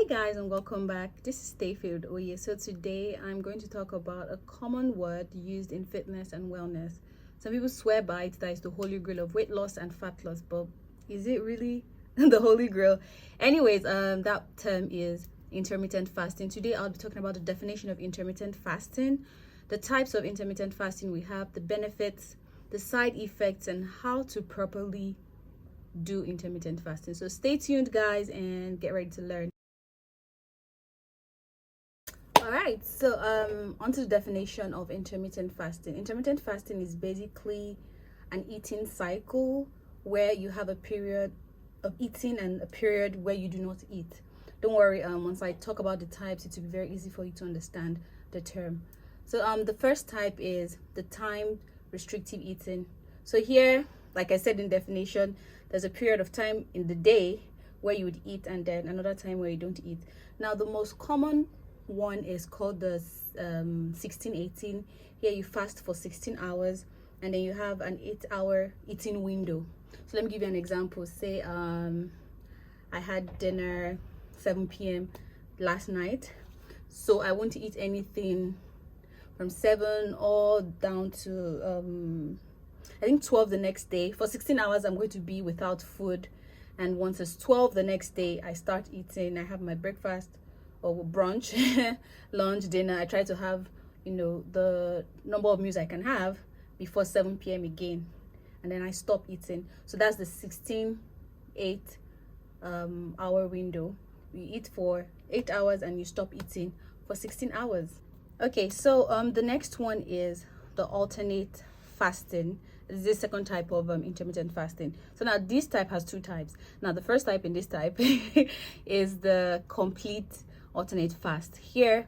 Guys, and welcome back. This is Stayfield Oye. So today I'm going to talk about a common word used in fitness and wellness. Some people swear by it that it's the holy grail of weight loss and fat loss, but is it really the holy grail? Anyways, that term is intermittent fasting. Today I'll be talking about the definition of intermittent fasting, the types of intermittent fasting we have, the benefits, the side effects, and how to properly do intermittent fasting. So stay tuned, guys, and get ready to learn. All right, so onto the definition of intermittent fasting. Intermittent fasting is basically an eating cycle where you have a period of eating and a period where you do not eat. Don't worry, once I talk about the types, it will be very easy for you to understand the term. So the first type is the time restrictive eating. So here, like I said in definition, there's a period of time in the day where you would eat and then another time where you don't eat. Now the most common one is called the 16-18. Here you fast for 16 hours and then you have an 8-hour eating window. So let me give you an example. Say I had dinner 7 p.m. last night, so I won't eat anything from 7 all down to I think 12 the next day. For 16 hours I'm going to be without food, and once it's 12 the next day I start eating. I have my breakfast or brunch, lunch, dinner. I try to have, the number of meals I can have before 7 p.m. again, and then I stop eating. So that's the 16-8 hour window. You eat for 8 hours and you stop eating for 16 hours. Okay, so the next one is the alternate fasting. This is the second type of intermittent fasting. So now this type has two types. Now the first type in this type is the complete alternate fast. Here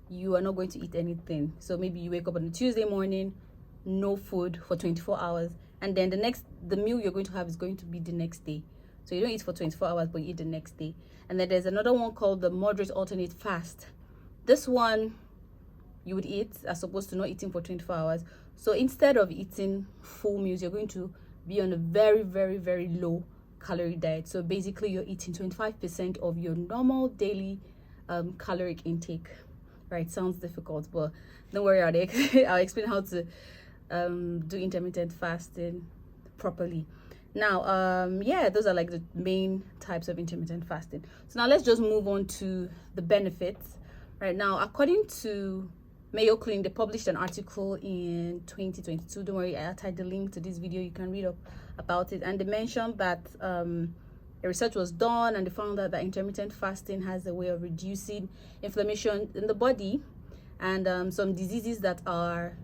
you are not going to eat anything. So maybe you wake up on a Tuesday morning, no food for 24 hours, and then the meal you're going to have is going to be the next day. So you don't eat for 24 hours, but you eat the next day. And then there's another one called the moderate alternate fast. This one you would eat as opposed to not eating for 24 hours. So instead of eating full meals, you're going to be on a very, very, very low calorie diet. So basically you're eating 25% of your normal daily caloric intake. Right, sounds difficult, but don't worry about it. I'll explain how to do intermittent fasting properly. Now those are like the main types of intermittent fasting. So now let's just move on to the benefits. Right now, according to Mayo Clinic, they published an article in 2022. Don't worry, I'll tie the link to this video. You can read up about it. And they mentioned that a research was done and they found out that intermittent fasting has a way of reducing inflammation in the body, and some diseases that are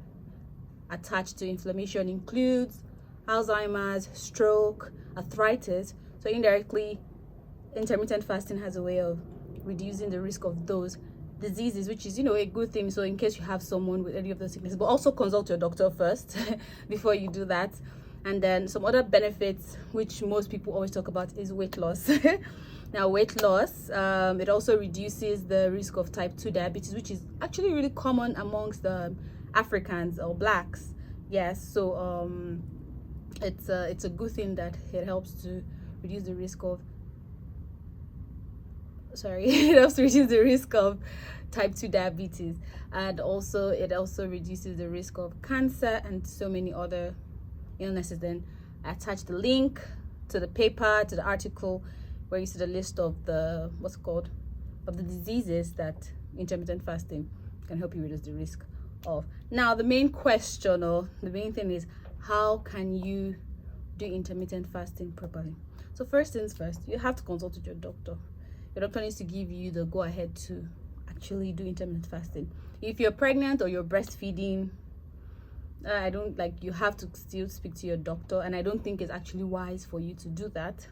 attached to inflammation includes Alzheimer's, stroke, arthritis. So indirectly, intermittent fasting has a way of reducing the risk of those diseases, which is a good thing. So in case you have someone with any of those sicknesses, but also consult your doctor first before you do that. And then some other benefits which most people always talk about is weight loss. Now weight loss, it also reduces the risk of type 2 diabetes, which is actually really common amongst the Africans or blacks. Yes, so it's a good thing that it helps to reduce the risk of it helps to reduce the risk of type 2 diabetes, and also it also reduces the risk of cancer and so many other illnesses. Then I attached the link to the paper, to the article, where you see the list of the of the diseases that intermittent fasting can help you reduce the risk of. Now the main question, or the main thing, is how can you do intermittent fasting properly? So first things first, you have to consult with your doctor. Your doctor needs to give you the go ahead to actually do intermittent fasting. If you're pregnant or you're breastfeeding, you have to still speak to your doctor, and I don't think it's actually wise for you to do that.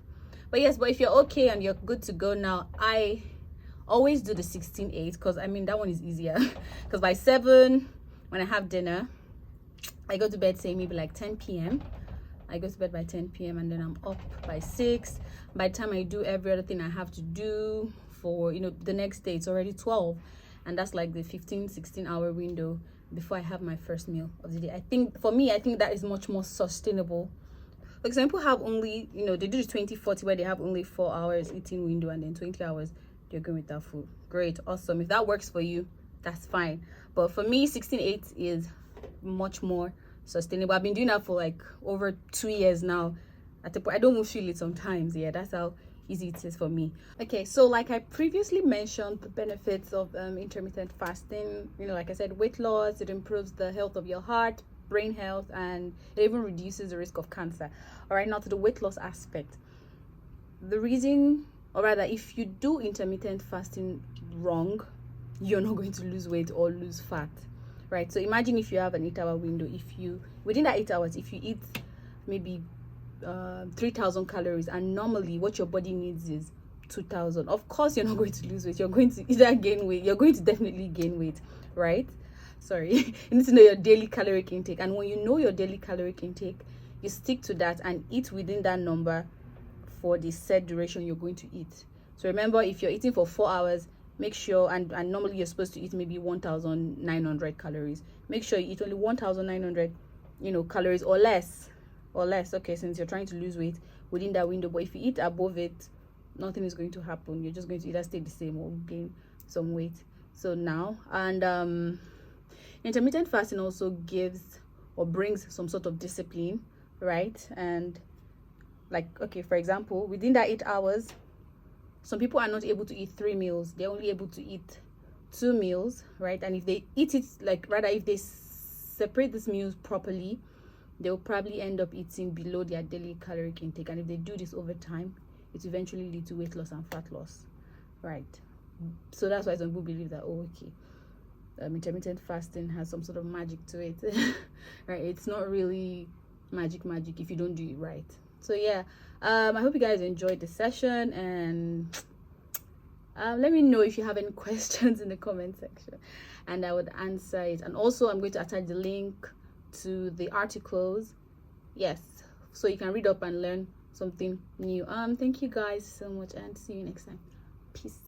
But if you're okay and you're good to go, now I always do the 16-8 because that one is easier. Because by 7, when I have dinner, I go to bed, say maybe like 10 p.m. I go to bed by 10 p.m. and then I'm up by 6. By the time I do every other thing I have to do for the next day, it's already 12, and that's like the 15-16 hour window before I have my first meal of the day. I think that is much more sustainable. For example, have only they do the 20-40 where they have only 4 hours eating window and then 20 hours you're going with that food. Great, awesome. If that works for you, that's fine. But for me, 16/8 is much more sustainable. I've been doing that for like over 2 years now. At the point, I don't even feel it sometimes. Yeah, that's how easy it is for me. Okay, so like I previously mentioned, the benefits of intermittent fasting, you know, like I said, weight loss, it improves the health of your heart, brain health, and it even reduces the risk of cancer. All right, now to the weight loss aspect. The reason, or rather, if you do intermittent fasting wrong, you're not going to lose weight or lose fat, right? So imagine if you have an 8-hour window. If you, within that 8 hours, if you eat maybe 3,000 calories, and normally what your body needs is 2,000, of course you're not going to lose weight. You're going to either gain weight, you're going to definitely gain weight, right? Sorry. You need to know your daily caloric intake, and when you know your daily caloric intake, you stick to that and eat within that number for the set duration you're going to eat. So remember, if you're eating for 4 hours, make sure, and normally you're supposed to eat maybe 1,900 calories, make sure you eat only 1,900 calories or less. Okay, since you're trying to lose weight within that window. But if you eat above it, nothing is going to happen. You're just going to either stay the same or gain some weight. So now, and intermittent fasting also gives or brings some sort of discipline, right? And like, okay, for example, within that 8 hours, some people are not able to eat 3 meals. They're only able to eat 2 meals, right? And if they eat it, like, rather, if they separate these meals properly, they'll probably end up eating below their daily caloric intake. And if they do this over time, it eventually lead to weight loss and fat loss, right? So that's why some people believe that, oh, okay, intermittent fasting has some sort of magic to it, right? It's not really magic if you don't do it right. So yeah, I hope you guys enjoyed the session, and let me know if you have any questions in the comment section, and I would answer it. And also, I'm going to attach the link to the articles, yes, so you can read up and learn something new. Thank you guys so much, and see you next time. Peace.